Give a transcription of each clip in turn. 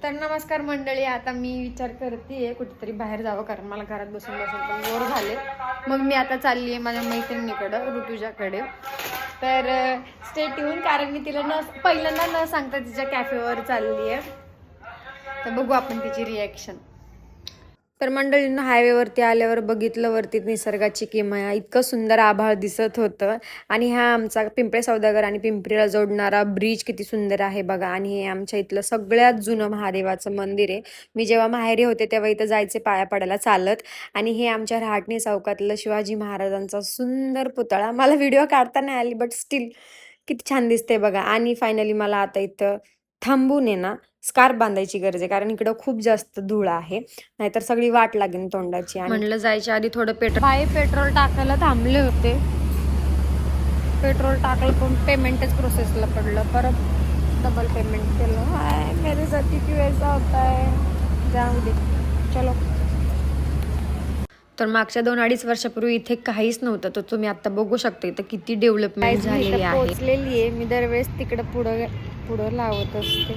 तर नमस्कार मंडळी, आता मी विचार करते कुठेतरी बाहेर जावं, कारण मला घरात बसून बसून बोर झाले. मग मी आता चालली आहे माझ्या मैत्रिणीकडं, ऋतुजाकडे. तर स्टे ट्यून, कारण मी तिला पहिल्यांदा न सांगता तिच्या कॅफेवर चालली आहे. तर बघू आपण तिची रिॲक्शन. तर मंडळींना हायवेवरती आल्यावर बघितलं वरती निसर्गाची किमया, इतकं सुंदर आभाळ दिसत होतं. आणि हा आमचा पिंपळे सौदागर आणि पिंपरीला जोडणारा ब्रिज किती सुंदर आहे बघा. आणि हे आमच्या इथलं सगळ्यात जुनं महादेवाचं मंदिर आहे. मी जेव्हा माहेरी होते तेव्हा इथं जायचे पाया पडायला चालत. आणि हे आमच्या रहाटणी चौकातलं शिवाजी महाराजांचा सुंदर पुतळा. मला व्हिडिओ काढता नाही आली, बट स्टील किती छान दिसते बघा. आणि फायनली मला आता इथं थांबून आहे ना स्कार्फ बांधायची गरज आहे, कारण इकडं खूप जास्त धूळ आहे, नाहीतर सगळी वाट लागेल तोंडाची. आणि म्हणलं जायच्या आधी थोडं पेट्रोल टाकायला थांबले होते. पेट्रोल टाकलं पण पेमेंटच प्रोसेसला पडलं, परत डबल पेमेंट केलं. हाय मेरेसाठी क्यों ऐसा होता है, जाऊ दे चलो. तर मागच्या 2-2.5 वर्षापूर्वी इथे काहीच नव्हतं, तर तुम्ही आता बघू शकता इथं किती डेव्हलपमेंट झालेली आहे. पोहोचलेली आहे मी. दरवेळेस तिकडं पुढं लावत असते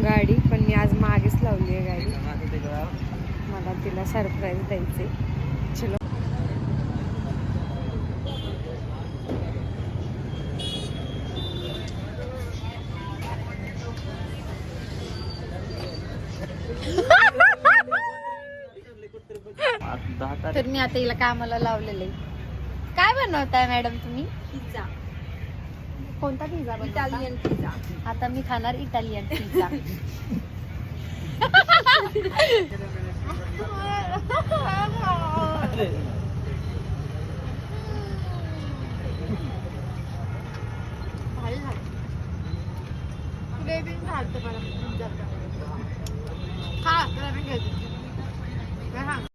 गाडी, पण मी आज मागेच लावली आहे गाडी. मला तिला सरप्राईज द्यायचे. चलो. तर मी आता हिला कामाला लावलेलं आहे. काय बनवताय मॅडम तुम्ही? पिझ्झा. कोणता पिझ्झा? Italian pizza. आता मी खाणार इटालियन पिझ्झा. ग्रेव्ही घालते मला.